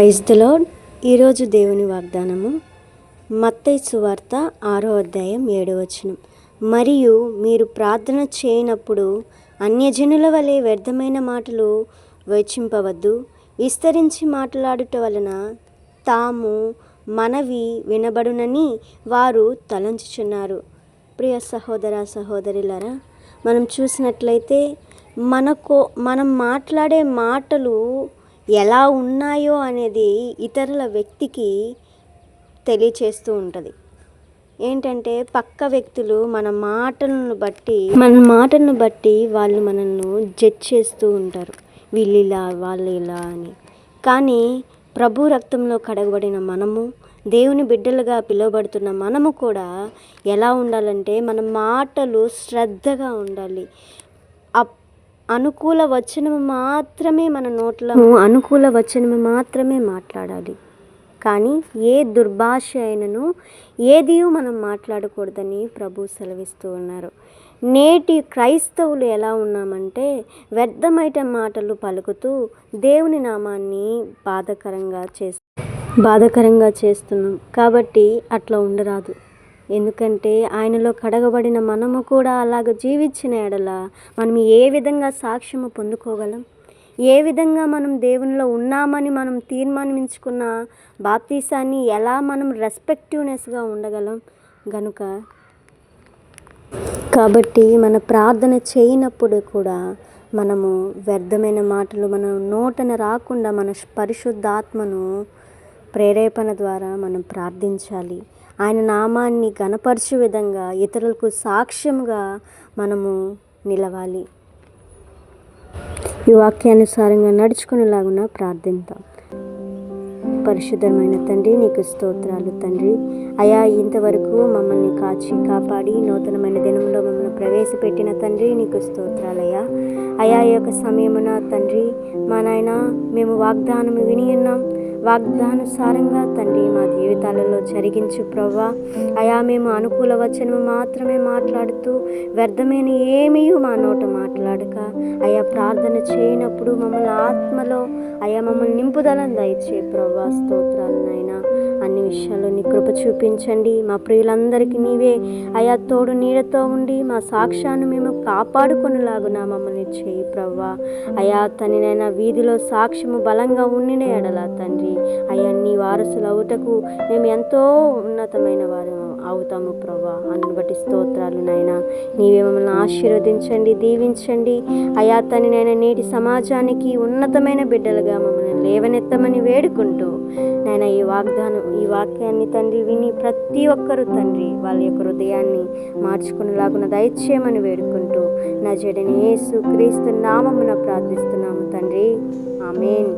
Praise the lord. ఈరోజు దేవుని వాగ్దానము మత్తయి సువార్త 6వ అధ్యాయం 7వ వచనం. మరియు మీరు ప్రార్థన చేయనప్పుడు అన్యజనుల వలె వ్యర్థమైన మాటలు వచింపవద్దు, విస్తరించి మాట్లాడుట వలన తాము మనవి వినబడునని వారు తలంచుచున్నారు. ప్రియ సహోదర సహోదరులారా, మనం చూసినట్లయితే మనం మాట్లాడే మాటలు ఎలా ఉన్నాయో అనేది ఇతరుల వ్యక్తికి తెలియచేస్తూ ఉంటుంది. ఏంటంటే పక్క వ్యక్తులు మన మాటలను బట్టి వాళ్ళు మనల్ని జడ్జ్ చేస్తూ ఉంటారు, వీళ్ళు ఇలా వాళ్ళు ఇలా అని. కానీ ప్రభు రక్తంలో కడగబడిన మనము, దేవుని బిడ్డలుగా పిలువబడుతున్న మనము కూడా ఎలా ఉండాలంటే మన మాటలు శ్రద్ధగా ఉండాలి. అనుకూల వచనము మాత్రమే మాట్లాడాలి. కానీ ఏ దుర్భాష అయినను ఏది మనం మాట్లాడకూడదని ప్రభు సెలవిస్తూ ఉన్నారు. నేటి క్రైస్తవులు ఎలా ఉన్నామంటే వ్యర్థమైన మాటలు పలుకుతూ దేవుని నామాన్ని బాధకరంగా చేస్తున్నాం. కాబట్టి అట్లా ఉండరాదు. ఎందుకంటే ఆయనలో కడగబడిన మనము కూడా అలాగ జీవించిన ఎడల మనం ఏ విధంగా సాక్ష్యము పొందుకోగలం? ఏ విధంగా మనం దేవునిలో ఉన్నామని మనం తీర్మానించుకున్న బాప్తీసాన్ని ఎలా మనం రెస్పెక్టివ్నెస్గా ఉండగలం? కాబట్టి మన ప్రార్థన చేయనప్పుడు కూడా మనము వ్యర్థమైన మాటలు మన నోటన రాకుండా మన పరిశుద్ధాత్మను ప్రేరేపణ ద్వారా మనం ప్రార్థించాలి. ఆయన నామాన్ని ఘనపరచు విధంగా ఇతరులకు సాక్ష్యముగా మనము నిలవాలి. ఈ వాక్యానుసారంగా నడుచుకునేలాగున ప్రార్థిద్దాం. పరిశుద్ధమైన తండ్రి, నీకు స్తోత్రాలు తండ్రి. అయా, ఇంతవరకు మమ్మల్ని కాచి కాపాడి నూతనమైన దినంలో మమ్మల్ని ప్రవేశపెట్టిన తండ్రి, నీకు స్తోత్రాలయ్యా. అయా, ఈ యొక్క సమయమున తండ్రి మా నాయన మేము వాగ్దానం విని ఉన్నాం. వాగ్దానుసారంగా తండ్రి మా జీవితాలలో జరిగించు ప్రవ్వా. అయా, మేము అనుకూల వచనం మాత్రమే మాట్లాడుతూ వ్యర్థమైన ఏమీ మా నోట మాట్లాడక అయా ప్రార్థన చేయనప్పుడు మమ్మల్ని ఆత్మలో అయా మమ్మల్ని నింపుదలను దయచే ప్రవ్వా. స్తోత్రాలు నాయనా. అన్ని విషయాల్లో నీ కృప చూపించండి. మా ప్రియులందరికీ నీవే అయా తోడు నీడతో ఉండి మా సాక్ష్యాన్ని మేము కాపాడుకునేలాగున మమ్మల్ని చేయి ప్రవ్వా. అయా తననైనా వీధిలో సాక్ష్యము బలంగా ఉండిన ఎడల తండ్రి అయ్యా నీ వారసులు అవుటకు మేము ఎంతో ఉన్నతమైన వారు అవుతాము ప్రవ్వా. అందును బట్టి స్తోత్రాలు నాయనా. నీవే మమ్మల్ని ఆశీర్వదించండి, దీవించండి. అయా తననైనా నేటి సమాజానికి ఉన్నతమైన బిడ్డలుగా మమ్మల్ని లేవనెత్తమని వేడుకుంటూ నాయన ఈ వాక్యాన్ని తండ్రి విని ప్రతి ఒక్కరూ తండ్రి వాళ్ళ యొక్క హృదయాన్ని మార్చుకునేలాగున దయచేయమని వేడుకుంటూ నజరేయుడైన యేసు క్రీస్తు నామమున ప్రార్థిస్తున్నాము తండ్రి. ఆమేన్.